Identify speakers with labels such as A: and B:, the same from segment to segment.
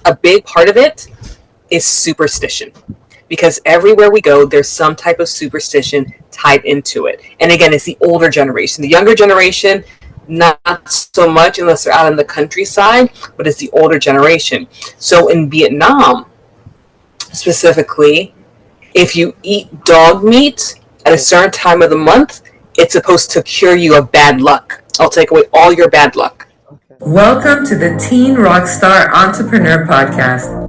A: a big part of it is superstition. Because everywhere we go, there's some type of superstition tied into it. And again, it's the older generation. The younger generation, not so much unless they're out in the countryside, but it's the older generation. So in Vietnam, specifically, if you eat dog meat at a certain time of the month, it's supposed to cure you of bad luck. I'll take away all your bad luck.
B: Welcome to the Teen Rockstar Entrepreneur Podcast.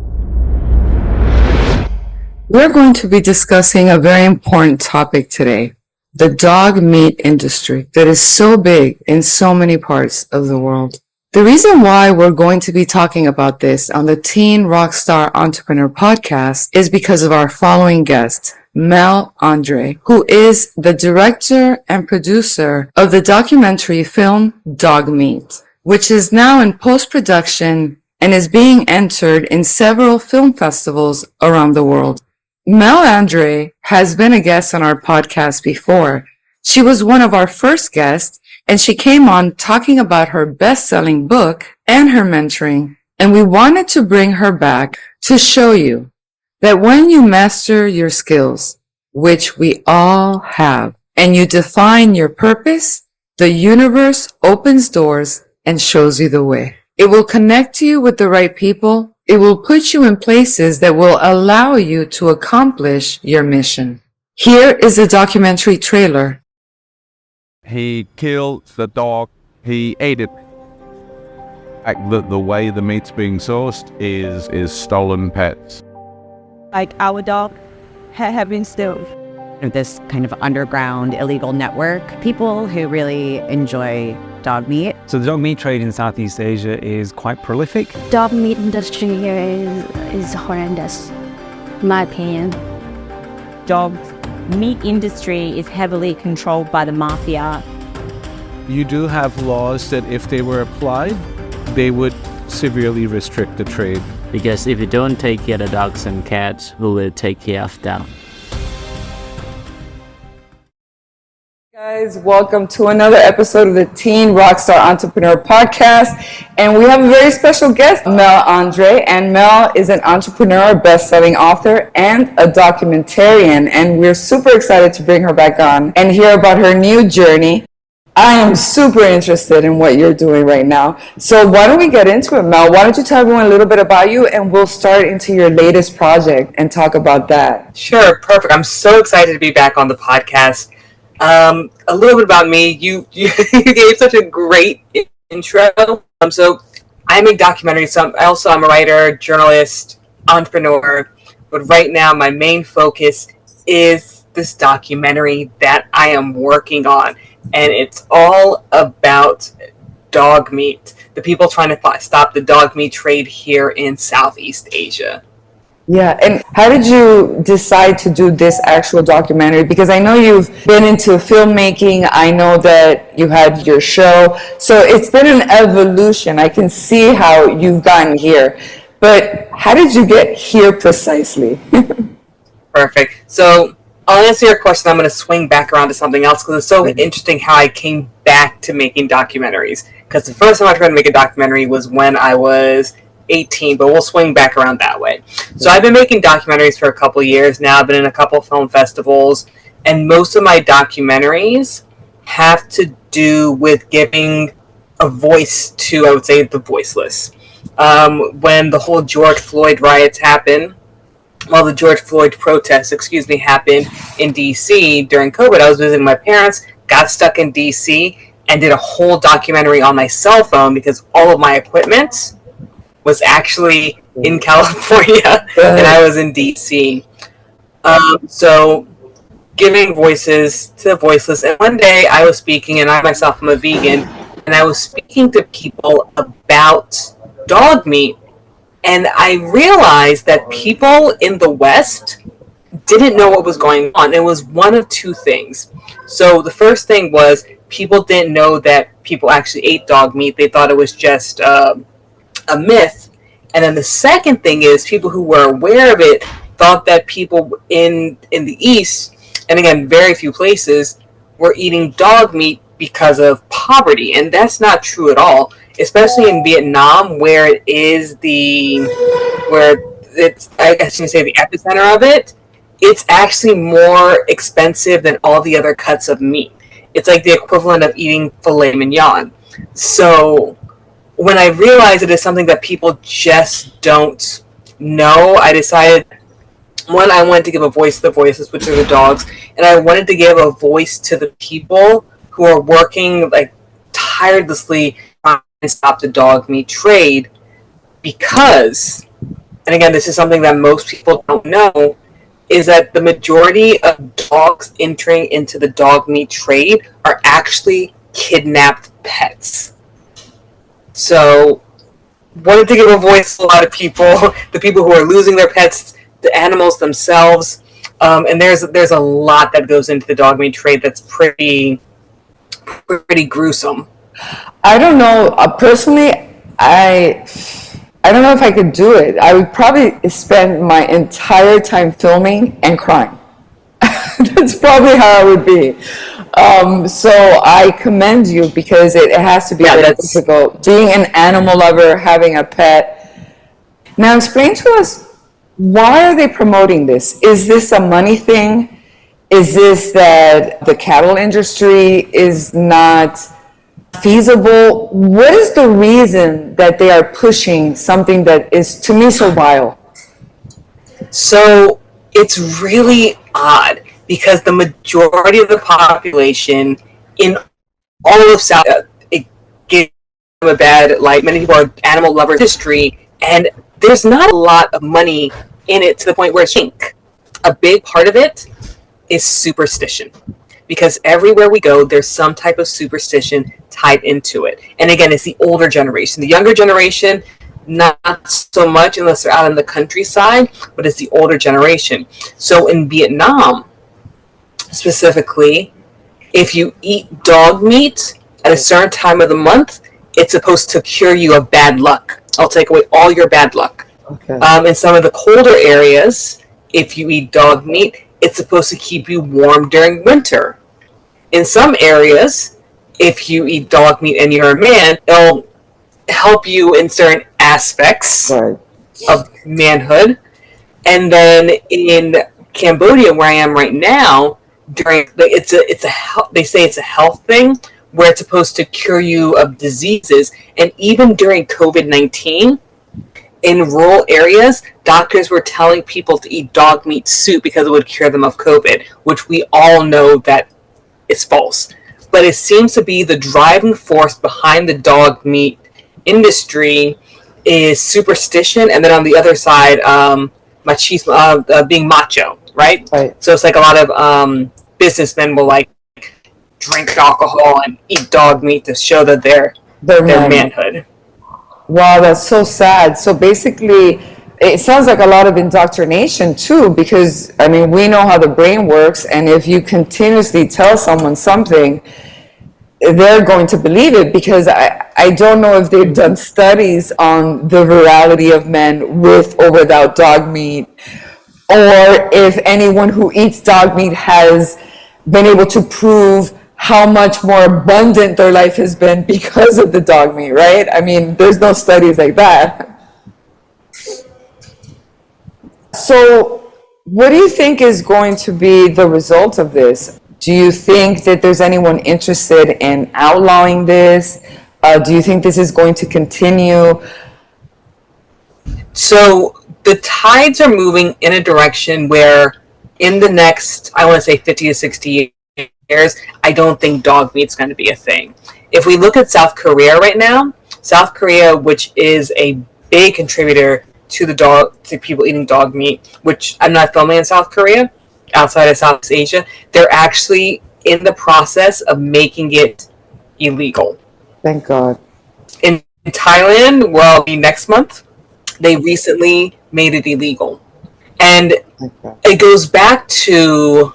B: We're going to be discussing a very important topic today, the dog meat industry that is so big in so many parts of the world. The reason why we're going to be talking about this on the Teen Rockstar Entrepreneur Podcast is because of our following guest, Mel Andre, who is the director and producer of the documentary film Dog Meat, which is now in post-production and is being entered in several film festivals around the world. Mel Andre has been a guest on our podcast before. She was one of our first guests, and she came on talking about her best-selling book and her mentoring, and we wanted to bring her back to show you that when you master your skills, which we all have, and you define your purpose, the universe opens doors and shows you the way. It will connect you with the right people. It will put you in places that will allow you to accomplish your mission. Here is a documentary trailer.
C: He killed the dog. He ate it. The way the meat's being sourced is stolen pets.
D: Like our dog have been stolen.
E: This kind of underground illegal network, people who really enjoy dog meat.
F: So the dog meat trade in Southeast Asia is quite prolific.
G: Dog meat industry here is horrendous, in my opinion.
D: Dog meat industry is heavily controlled by the mafia.
C: You do have laws that if they were applied, they would severely restrict the trade.
H: Because if you don't take care of the dogs and cats, who will take care of them?
B: Guys, welcome to another episode of the Teen Rockstar Entrepreneur Podcast, and we have a very special guest, Mel Andre, and Mel is an entrepreneur, best-selling author, and a documentarian, and we're super excited to bring her back on and hear about her new journey. I am super interested in what you're doing right now, so why don't we get into it, Mel? Why don't you tell everyone a little bit about you, and we'll start into your latest project and talk about that.
A: Sure, perfect. I'm so excited to be back on the podcast. A little bit about me. You gave such a great intro. So I make documentaries. I'm a writer, journalist, entrepreneur. But right now, my main focus is this documentary that I am working on. And it's all about dog meat. The people trying to stop the dog meat trade here in Southeast Asia.
B: Yeah, and how did you decide to do this actual documentary? Because I know you've been into filmmaking. I know that you had your show. So it's been an evolution. I can see how you've gotten here. But how did you get here precisely?
A: Perfect. So I'll answer your question. I'm going to swing back around to something else because it's so interesting how I came back to making documentaries. Because the first time I tried to make a documentary was when I was 18, but we'll swing back around that way. So I've been making documentaries for a couple years now. I've been in a couple film festivals, and most of my documentaries have to do with giving a voice to, I would say, the voiceless. When the whole George Floyd riots happened, the George Floyd protests, happened in D.C. during COVID, I was visiting my parents, got stuck in D.C., and did a whole documentary on my cell phone because all of my equipment was actually in California and I was in DC. So giving voices to the voiceless. And one day I was speaking, and I myself am a vegan, and I was speaking to people about dog meat. And I realized that people in the West didn't know what was going on. It was one of two things. So the first thing was people didn't know that people actually ate dog meat. They thought it was just a myth. And then the second thing is people who were aware of it thought that people in the East, and again, very few places, were eating dog meat because of poverty. And that's not true at all. especially in Vietnam, where it's, I guess you can say, the epicenter of it. It's actually more expensive than all the other cuts of meat. It's like the equivalent of eating filet mignon. So when I realized it is something that people just don't know, I decided, one, I wanted to give a voice to the voiceless, which are the dogs, and I wanted to give a voice to the people who are working like tirelessly trying to stop the dog meat trade, because, and again, this is something that most people don't know, is that the majority of dogs entering into the dog meat trade are actually kidnapped pets. So, wanted to give a voice to a lot of people, the people who are losing their pets, the animals themselves, and there's a lot that goes into the dog meat trade that's pretty gruesome.
B: I don't know. Personally, I don't know if I could do it. I would probably spend my entire time filming and crying. That's probably how I would be. So I commend you, because it has to be very difficult. Being an animal lover, having a pet. Now explain to us, why are they promoting this? Is this a money thing? Is this that the cattle industry is not feasible? What is the reason that they are pushing something that is, to me, so vile?
A: So it's really odd, because the majority of the population in all of South, it gives them a bad light. Many people are animal lovers history, and there's not a lot of money in it to the point where it's pink. A big part of it is superstition, because everywhere we go, there's some type of superstition tied into it. And again, it's the older generation. The younger generation, not so much unless they're out in the countryside, but it's the older generation. So in Vietnam, specifically, if you eat dog meat at a certain time of the month, it's supposed to cure you of bad luck. I'll take away all your bad luck.
B: Okay.
A: In some of the colder areas, if you eat dog meat, it's supposed to keep you warm during winter. In some areas, if you eat dog meat and you're a man, it'll help you in certain aspects of manhood. And then in Cambodia, where I am right now, they say it's a health thing, where it's supposed to cure you of diseases. And even during COVID-19, in rural areas, doctors were telling people to eat dog meat soup because it would cure them of COVID, which we all know that is false. But it seems to be the driving force behind the dog meat industry is superstition, and then on the other side, machismo, being macho, right? So it's like a lot of businessmen will like drink alcohol and eat dog meat to show that their manhood.
B: Wow, that's so sad. So basically, it sounds like a lot of indoctrination too, because I mean, we know how the brain works, and if you continuously tell someone something, they're going to believe it, because I don't know if they've done studies on the virality of men with or without dog meat, or if anyone who eats dog meat has been able to prove how much more abundant their life has been because of the dog meat, right? I mean, there's no studies like that. So what do you think is going to be the result of this? Do you think that there's anyone interested in outlawing this? Do you think this is going to continue?
A: So the tides are moving in a direction where in the next, I want to say 50 to 60 years, I don't think dog meat's going to be a thing. If we look at South Korea right now, South Korea, which is a big contributor to people eating dog meat, which I'm not filming in South Korea, outside of Southeast Asia, they're actually in the process of making it illegal.
B: Thank God.
A: In Thailand, well, next month, they recently made it illegal. And it goes back to,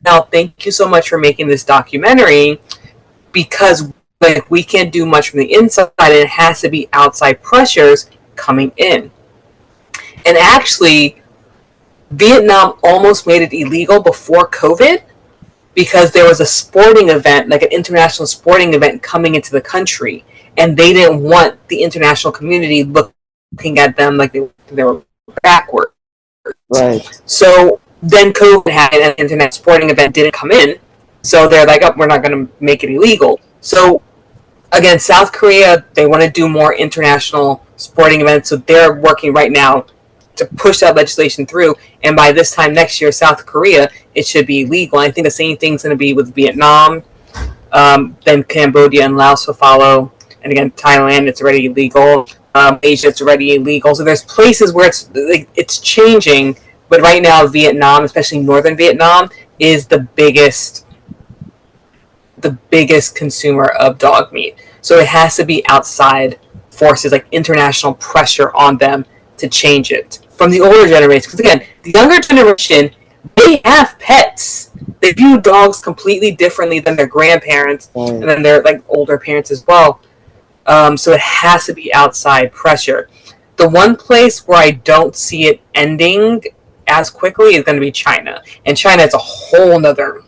A: now, thank you so much for making this documentary, because like we can't do much from the inside, and it has to be outside pressures coming in. And actually, Vietnam almost made it illegal before COVID, because there was a sporting event, like an international sporting event, coming into the country. and they didn't want the international community looking at them like they were backward.
B: Right.
A: So then COVID happened, and the internet sporting event didn't come in. So they're like, oh, we're not going to make it illegal. So again, South Korea, they want to do more international sporting events. So they're working right now to push that legislation through. And by this time next year, South Korea, it should be legal. I think the same thing's going to be with Vietnam. Then Cambodia and Laos will follow. And again, Thailand, it's already illegal. Asia, it's already illegal. So there's places where it's changing. But right now, Vietnam, especially northern Vietnam, is the biggest consumer of dog meat. So it has to be outside forces, like international pressure on them to change it. From the older generation, because again, the younger generation, they have pets. They view dogs completely differently than their grandparents and then their like older parents as well. So it has to be outside pressure. The one place where I don't see it ending as quickly is going to be China, and China is a whole nother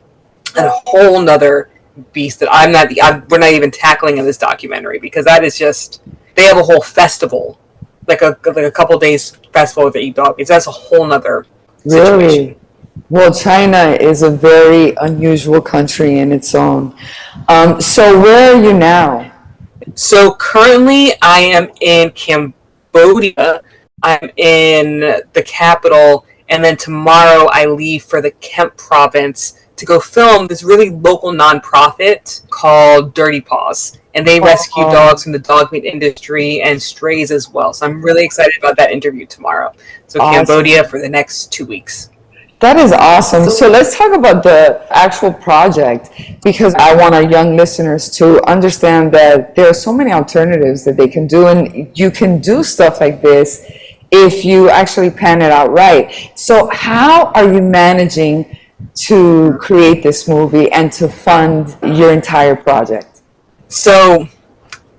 A: beast that we're not even tackling in this documentary, because that is just, they have a whole festival, like a couple days festival where they eat dog meat. That's a whole nother situation.
B: Really? Well, China is a very unusual country in its own. So where are you now?
A: So currently I am in Cambodia. I'm in the capital, and then tomorrow I leave for the Kemp province to go film this really local nonprofit called Dirty Paws. And they rescue dogs from the dog meat industry and strays as well. So I'm really excited about that interview tomorrow. So Cambodia for the next 2 weeks.
B: That is awesome. So let's talk about the actual project, because I want our young listeners to understand that there are so many alternatives that they can do, and you can do stuff like this if you actually plan it out right. So how are you managing to create this movie and to fund your entire project?
A: So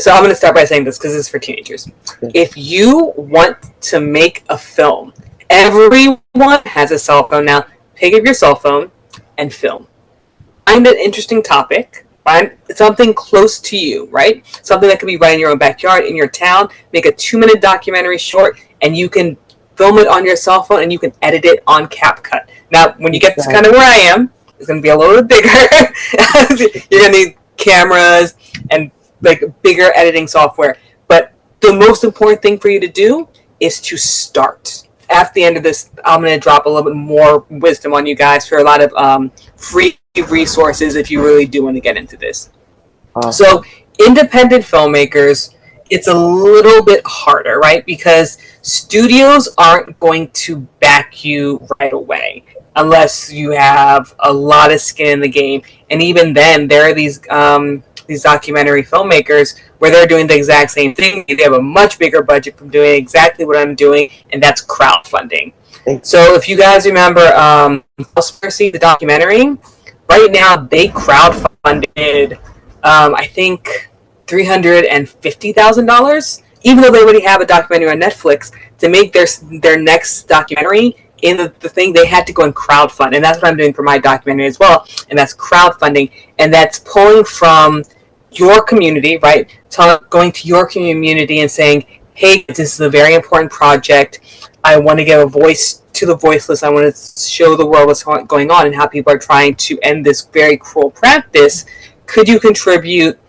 A: I'm going to start by saying this because this is for teenagers. If you want to make a film, everyone has a cell phone now. Pick up your cell phone and film. Find an interesting topic. Find something close to you, right? Something that could be right in your own backyard, in your town. Make a 2-minute documentary short, and you can film it on your cell phone, and you can edit it on CapCut. Now, when you get to kind of where I am, it's going to be a little bit bigger. You're going to need cameras and like bigger editing software. But the most important thing for you to do is to start. At the end of this, I'm going to drop a little bit more wisdom on you guys for a lot of free resources if you really do want to get into this. So independent filmmakers, it's a little bit harder, right? Because studios aren't going to back you right away unless you have a lot of skin in the game. And even then, there are these documentary filmmakers where they're doing the exact same thing. They have a much bigger budget from doing exactly what I'm doing, and that's crowdfunding. So if you guys remember Conspiracy, the documentary, right now they crowdfunded, I think, $350,000, even though they already have a documentary on Netflix, to make their next documentary in the thing, they had to go and crowdfund. And that's what I'm doing for my documentary as well. And that's crowdfunding. And that's pulling from your community, right? Going to your community and saying, hey, this is a very important project. I want to give a voice to the voiceless. I want to show the world what's going on and how people are trying to end this very cruel practice. Could you contribute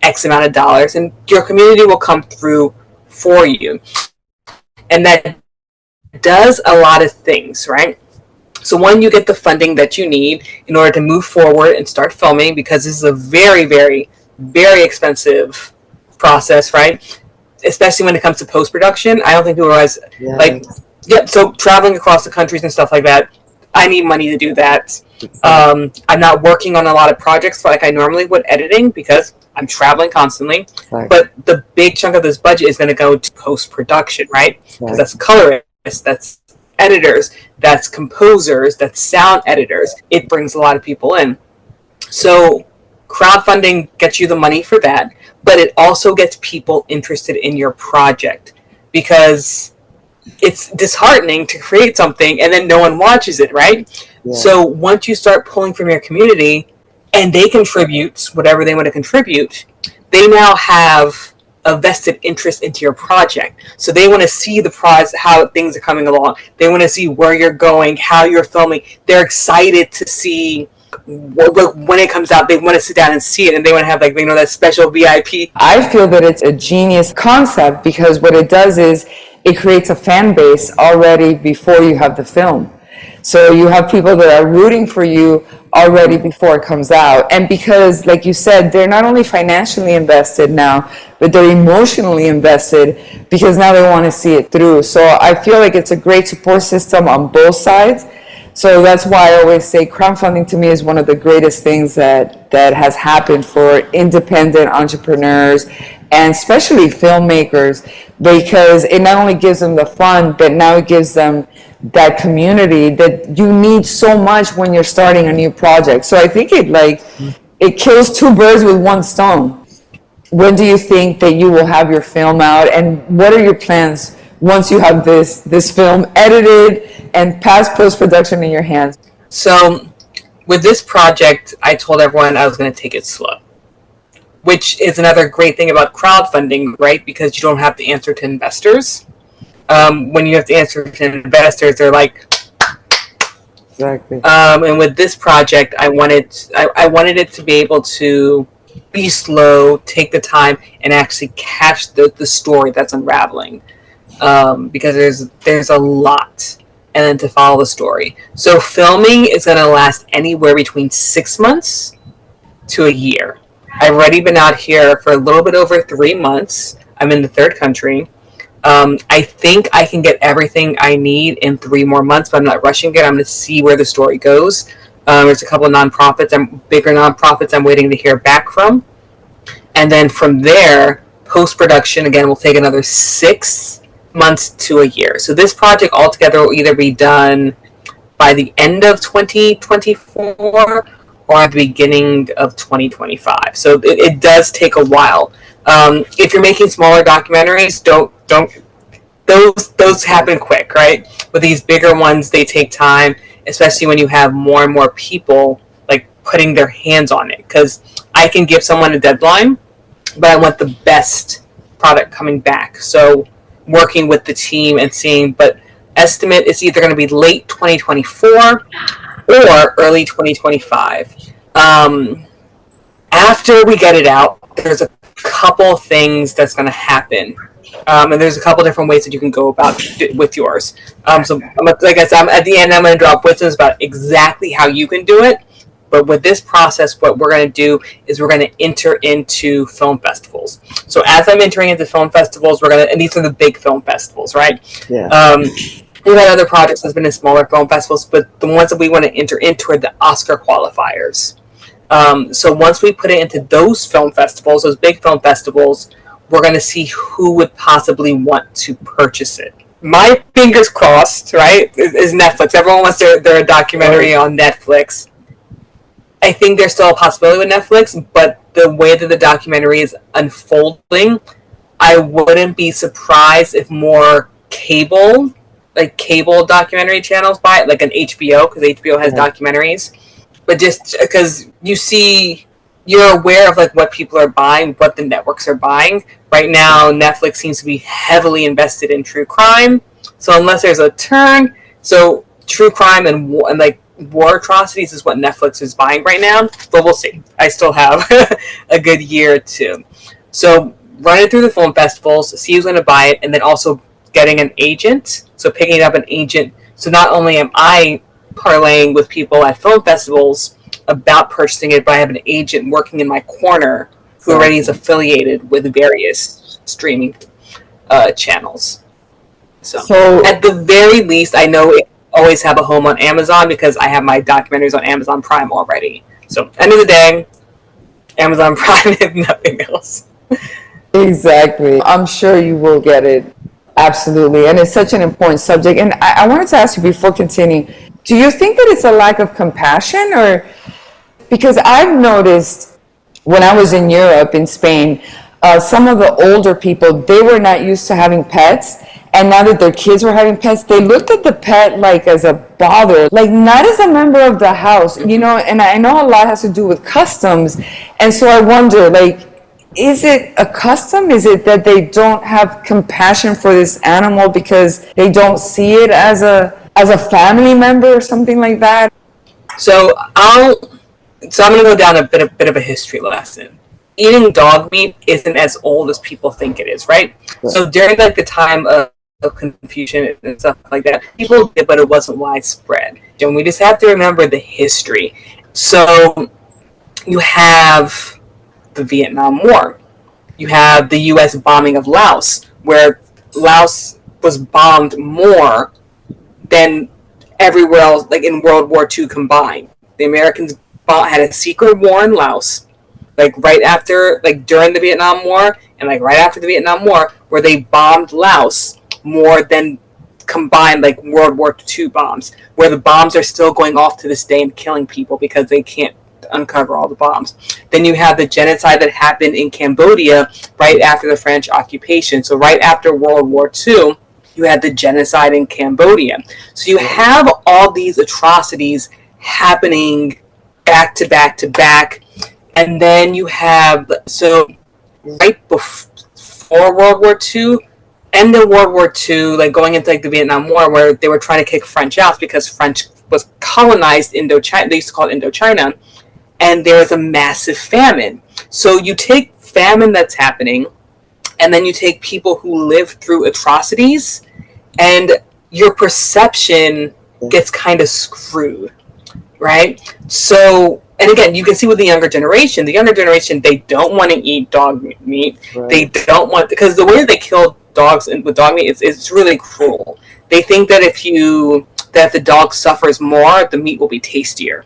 A: X amount of dollars? And your community will come through for you. And that does a lot of things, right? So one, you get the funding that you need in order to move forward and start filming, because this is a very, very, very expensive process, right? Especially when it comes to post-production. I don't think people realize, so traveling across the countries and stuff like that, I need money to do that. I'm not working on a lot of projects like I normally would editing because I'm traveling constantly. Right. But the big chunk of this budget is going to go to post-production, right? Because that's colorists, that's editors, that's composers, that's sound editors. It brings a lot of people in. So crowdfunding gets you the money for that, but it also gets people interested in your project, because it's disheartening to create something and then no one watches it, right? Yeah. So once you start pulling from your community and they contribute whatever they want to contribute, they now have a vested interest into your project. So they want to see the process, how things are coming along. They want to see where you're going, how you're filming. They're excited to see when it comes out. They want to sit down and see it, and they want to have that special VIP.
B: I feel that it's a genius concept because what it does is it creates a fan base already before you have the film. So you have people that are rooting for you already before it comes out. And because, like you said, they're not only financially invested now, but they're emotionally invested because now they want to see it through. So I feel like it's a great support system on both sides. So that's why I always say crowdfunding to me is one of the greatest things that has happened for independent entrepreneurs and especially filmmakers, because it not only gives them the fun, but now it gives them that community that you need so much when you're starting a new project. So I think it kills two birds with one stone. When do you think that you will have your film out, and what are your plans once you have this film edited and past post-production in your hands?
A: So with this project, I told everyone I was going to take it slow, which is another great thing about crowdfunding, right? Because you don't have to answer to investors. When you have to answer to investors, they're like,
B: exactly.
A: And with this project, I wanted it to be able to be slow, take the time, and actually catch the story that's unraveling, because there's a lot, and then to follow the story. So filming is going to last anywhere between 6 months to a year. I've already been out here for a little bit over 3 months. I'm in the third country. I think I can get everything I need in 3 more months, but I'm not rushing it. I'm going to see where the story goes. There's a couple of bigger nonprofits I'm waiting to hear back from. And then from there, post-production, again, will take another 6 months to a year. So this project altogether will either be done by the end of 2024 or at the beginning of 2025. So it does take a while. If you're making smaller documentaries, don't those happen quick, right? But these bigger ones, they take time, especially when you have more and more people putting their hands on it. Because I can give someone a deadline, but I want the best product coming back. So working with the team and seeing, but estimate is either going to be late 2024 or early 2025. After we get it out, there's a couple things that's going to happen. And there's a couple different ways that you can go about it with yours. So like I said, at the end, I'm going to drop wisdoms about exactly how you can do it. But with this process, what we're going to do is we're going to enter into film festivals. So as I'm entering into film festivals, and these are the big film festivals, right?
B: Yeah.
A: We've had other projects that's been in smaller film festivals, but the ones that we want to enter into are the Oscar qualifiers. So once we put it into those film festivals, those big film festivals, we're going to see who would possibly want to purchase it. My fingers crossed, right, is Netflix. Everyone wants their documentary on Netflix. I think there's still a possibility with Netflix, but the way that the documentary is unfolding, I wouldn't be surprised if more cable documentary channels buy it, like an HBO, because HBO has documentaries. But just because you're aware of what people are buying, what the networks are buying. Right now, Netflix seems to be heavily invested in true crime. So unless there's a turn, so true crime and war atrocities is what Netflix is buying right now. But we'll see. I still have a good year or two. So running through the film festivals, see who's going to buy it, and then also getting an agent. So picking up an agent. So not only am I parlaying with people at film festivals about purchasing it, but I have an agent working in my corner who already is affiliated with various streaming channels. So at the very least, I know it always have a home on Amazon because I have my documentaries on Amazon Prime already. So end of the day, Amazon Prime, if nothing else.
B: Exactly. I'm sure you will get it. Absolutely. And it's such an important subject. And I wanted to ask you before continuing, do you think that it's a lack of compassion? Or because I've noticed when I was in Europe, in Spain, some of the older people, they were not used to having pets. And now that their kids were having pets, they looked at the pet as a bother, not as a member of the house, and I know a lot has to do with customs. And so I wonder, is it a custom? Is it that they don't have compassion for this animal because they don't see it as a family member or something like that?
A: So I'm going to go down a bit of a history lesson. Eating dog meat isn't as old as people think it is, right? So during like the time of Confucian and stuff like that, people did, but it wasn't widespread. And we just have to remember the history. So you have the Vietnam War. You have the U.S. bombing of Laos, where Laos was bombed more than everywhere else, like in World War II combined. The Americans had a secret war in Laos, like right after, like during the Vietnam War, and like right after the Vietnam War, where they bombed Laos more than combined like World War II bombs, where the bombs are still going off to this day and killing people because they can't uncover all the bombs. Then you have the genocide that happened in Cambodia right after the French occupation. So right after World War II, you had the genocide in Cambodia. So you have all these atrocities happening back to back to back. And then you have, so right before World War II, end of World War II, like going into like the Vietnam War, where they were trying to kick French out because French was colonized Indochina. They used to call it Indochina. And there was a massive famine. So you take famine that's happening, and then you take people who live through atrocities, and your perception gets kind of screwed, right? So, and again, you can see with the younger generation, they don't want to eat dog meat. Right. They don't want, because the way they kill dogs with dog meat is really cruel. They think that if the dog suffers more, the meat will be tastier.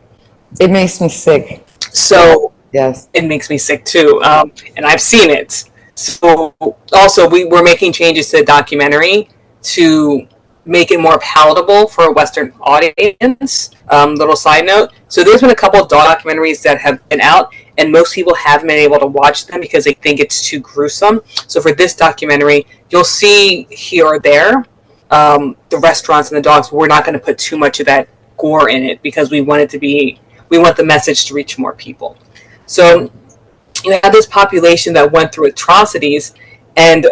B: It makes me sick.
A: So
B: yes,
A: it makes me sick too, and I've seen it. So also, we're making changes to the documentary to make it more palatable for a Western audience. Little side note: so there's been a couple of dog documentaries that have been out, and most people haven't been able to watch them because they think it's too gruesome. So for this documentary, you'll see here or there the restaurants and the dogs. We're not going to put too much of that gore in it because we want the message to reach more people. So you have this population that went through atrocities, and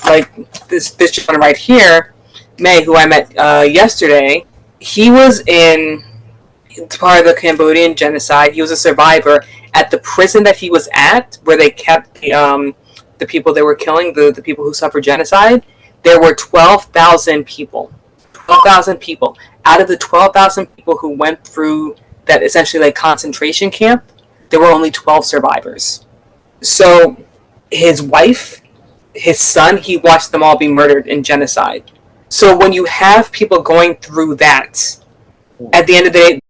A: like this gentleman right here, May, who I met yesterday, he was part of the Cambodian genocide. He was a survivor at the prison that he was at, where they kept the people they were killing, the people who suffered genocide. There were 12,000 people. 12,000 people. Out of the 12,000 people who went through that essentially like concentration camp, there were only 12 survivors. So his wife, his son, he watched them all be murdered in genocide. So when you have people going through that, at the end of the day,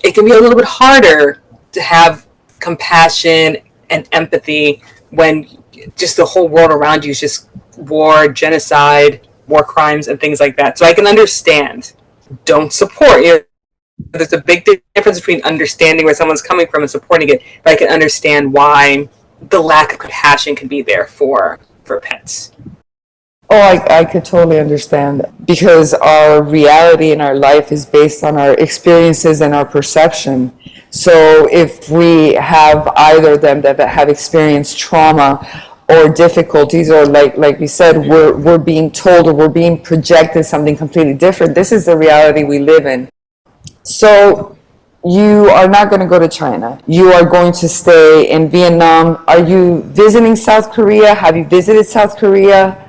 A: it can be a little bit harder to have compassion and empathy when just the whole world around you is just war, genocide, war crimes, and things like that. So I can understand. Don't support. There's a big difference between understanding where someone's coming from and supporting it, but I can understand why the lack of compassion can be there for pets.
B: Oh, I could totally understand, because our reality in our life is based on our experiences and our perception. So if we have either of them that have experienced trauma or difficulties, or like we said, we're being told or we're being projected something completely different. This is the reality we live in. So you are not going to go to China. You are going to stay in Vietnam. Are you visiting South Korea? Have you visited South Korea?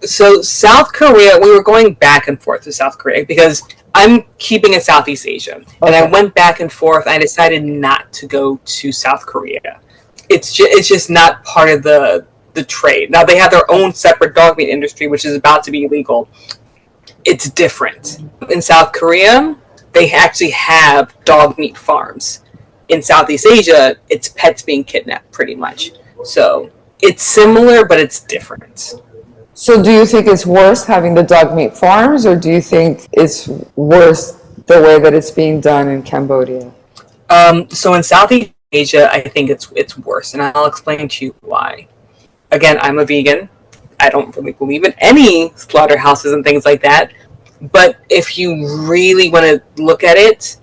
A: So South Korea, we were going back and forth to South Korea because I'm keeping in Southeast Asia. Okay. And I went back and forth. I decided not to go to South Korea. It's just not part of the trade. Now, they have their own separate dog meat industry, which is about to be illegal. It's different. In South Korea, they actually have dog meat farms. In Southeast Asia, it's pets being kidnapped, pretty much. So it's similar, but it's different.
B: So do you think it's worse having the dog meat farms, or do you think it's worse the way that it's being done in Cambodia?
A: So in Southeast Asia, I think it's worse, and I'll explain to you why. Again, I'm a vegan. I don't really believe in any slaughterhouses and things like that. But if you really want to look at it,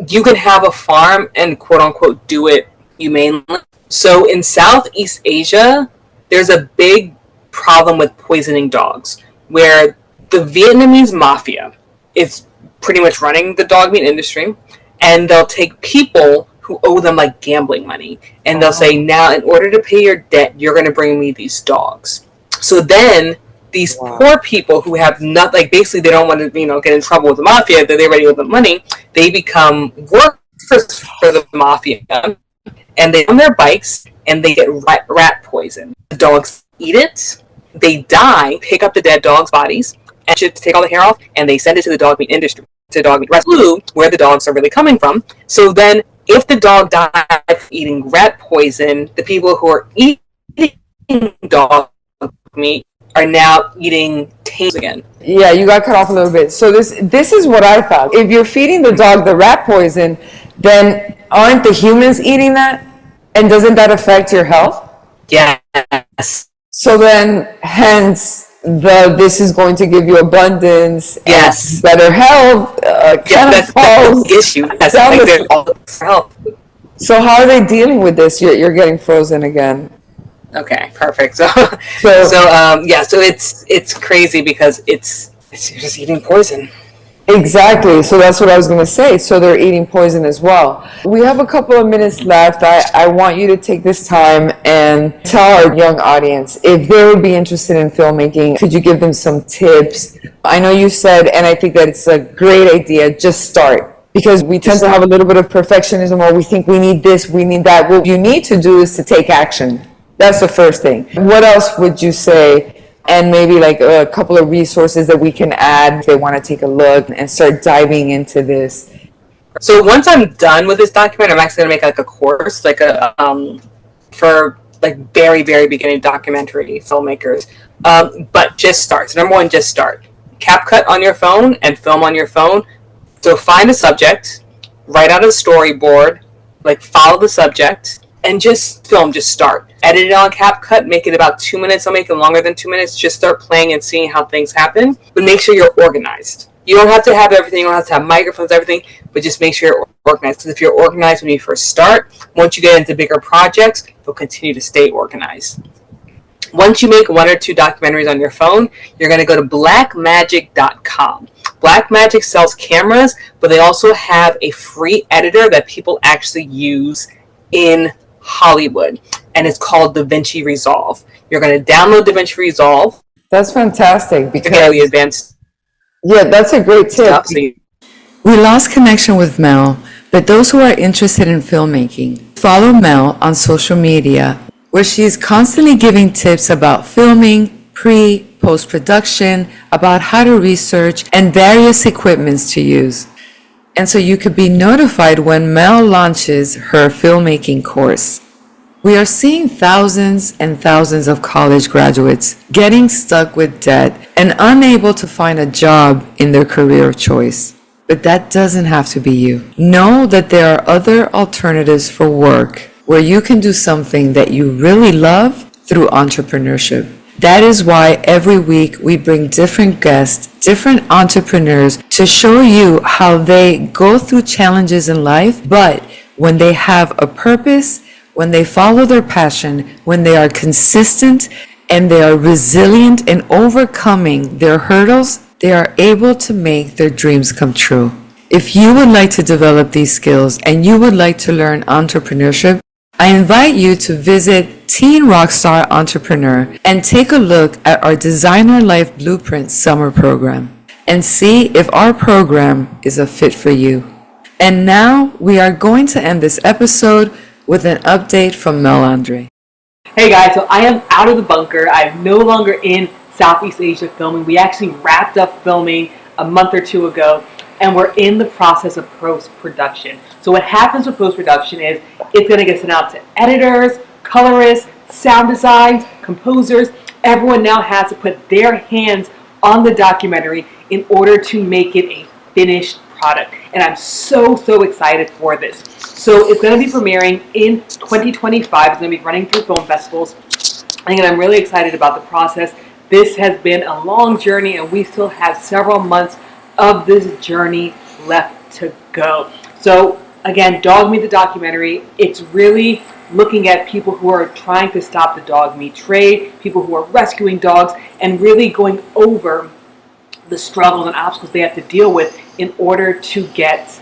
A: you can have a farm and quote unquote do it humanely, So in Southeast Asia, there's a big problem with poisoning dogs, where the Vietnamese mafia is pretty much running the dog meat industry, and they'll take people who owe them like gambling money, and they'll say, now in order to pay your debt, you're going to bring me these dogs. So then these poor people who have not, like, basically they don't want to, get in trouble with the mafia, that they already owe them money, they become workers for the mafia, and they on their bikes, and they get rat poison. The dogs eat it, they die, pick up the dead dogs' bodies, and take all the hair off, and they send it to the dog meat industry, to dog meat rescue, where the dogs are really coming from. So then, if the dog dies from eating rat poison, the people who are eating dog meat are now eating tame again.
B: Yeah, you got cut off a little bit. So this is what I thought. If you're feeding the dog the rat poison, then aren't the humans eating that? And doesn't that affect your health?
A: Yes.
B: So then, hence, this is going to give you abundance,
A: yes,
B: and better health.
A: That's the issue. That's like health.
B: So how are they dealing with this? You're getting frozen again.
A: Okay, perfect. So it's crazy because it's you're just eating poison.
B: Exactly. So that's what I was going to say. So they're eating poison as well. We have a couple of minutes left. I want you to take this time and tell our young audience if they would be interested in filmmaking. Could you give them some tips? I know you said, and I think that it's a great idea, just start. Because we tend to have a little bit of perfectionism, or we think we need this, we need that. What you need to do is to take action. That's the first thing. What else would you say? And maybe like a couple of resources that we can add if they want to take a look and start diving into this.
A: So once I'm done with this document, I'm actually going to make like a course, like for like very, very beginning documentary filmmakers. But just start. So number one, just start. CapCut on your phone and film on your phone. So find a subject, write out a storyboard, like follow the subject, and just film, just start. Edit it on CapCut, make it about 2 minutes. I'll make it longer than 2 minutes. Just start playing and seeing how things happen. But make sure you're organized. You don't have to have everything. You don't have to have microphones, everything. But just make sure you're organized. Because if you're organized when you first start, once you get into bigger projects, you'll continue to stay organized. Once you make 1 or 2 documentaries on your phone, you're going to go to blackmagic.com. Blackmagic sells cameras, but they also have a free editor that people actually use in Hollywood, and it's called DaVinci Resolve. You're going to download DaVinci Resolve.
B: That's fantastic because
A: the advanced.
B: Yeah, that's a great tip. We lost connection with Mel, but those who are interested in filmmaking, follow Mel on social media, where she is constantly giving tips about filming, post-production, about how to research, and various equipments to use. And so you could be notified when Mel launches her filmmaking course. We are seeing thousands and thousands of college graduates getting stuck with debt and unable to find a job in their career of choice. But that doesn't have to be you. Know that there are other alternatives for work where you can do something that you really love through entrepreneurship. That is why every week we bring different guests, different entrepreneurs to show you how they go through challenges in life, but when they have a purpose, when they follow their passion, when they are consistent and they are resilient in overcoming their hurdles, they are able to make their dreams come true. If you would like to develop these skills and you would like to learn entrepreneurship, I invite you to visit Teen Rockstar Entrepreneur and take a look at our Designer Life Blueprint summer program and see if our program is a fit for you. And now we are going to end this episode with an update from Mel Andre.
A: Hey guys, so I am out of the bunker. I'm no longer in Southeast Asia filming. We actually wrapped up filming a month or 2 ago, and we're in the process of post-production. So what happens with post-production is it's going to get sent out to editors, colorists, sound designs, composers. Everyone now has to put their hands on the documentary in order to make it a finished product. And I'm so excited for this. So it's going to be premiering in 2025. It's going to be running through film festivals. And I'm really excited about the process. This has been a long journey, and we still have several months of this journey left to go. So again, Dog Meat the documentary, it's really looking at people who are trying to stop the dog meat trade, people who are rescuing dogs, and really going over the struggles and obstacles they have to deal with in order to get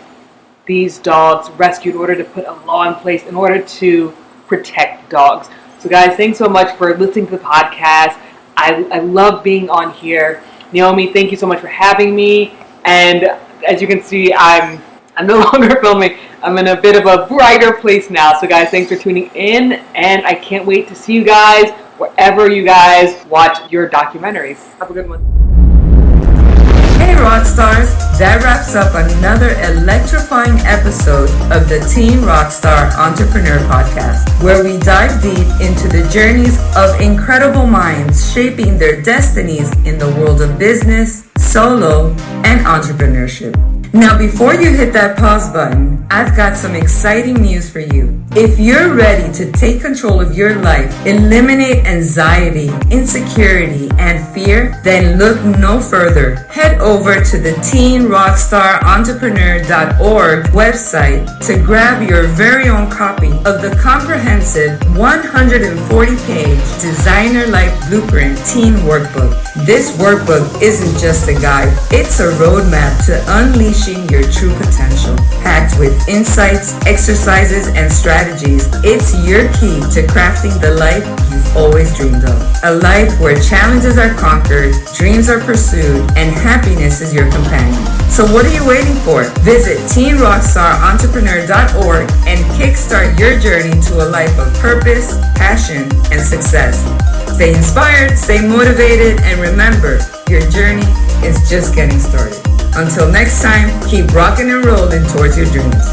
A: these dogs rescued, in order to put a law in place, in order to protect dogs. So guys, thanks so much for listening to the podcast. I love being on here. Naomi, thank you so much for having me. And as you can see, I'm no longer filming. I'm in a bit of a brighter place now. So guys, thanks for tuning in. And I can't wait to see you guys wherever you guys watch your documentaries. Have a good one.
B: Hey Rockstars, that wraps up another electrifying episode of the Teen Rockstar Entrepreneur Podcast, where we dive deep into the journeys of incredible minds shaping their destinies in the world of business, solo, and entrepreneurship. Now, before you hit that pause button, I've got some exciting news for you. If you're ready to take control of your life, eliminate anxiety, insecurity, and fear, then look no further. Head over to the teenrockstarentrepreneur.org website to grab your very own copy of the comprehensive 140-page Designer Life Blueprint Teen Workbook. This workbook isn't just a guide, it's a roadmap to unleashing your true potential. Packed with insights, exercises, and strategies, it's your key to crafting the life you've always dreamed of. A life where challenges are conquered, dreams are pursued, and happiness is your companion. So what are you waiting for? Visit teenrockstarentrepreneur.org and kickstart your journey to a life of purpose, passion, and success. Stay inspired, stay motivated, and remember, your journey is just getting started. Until next time, keep rocking and rolling towards your dreams.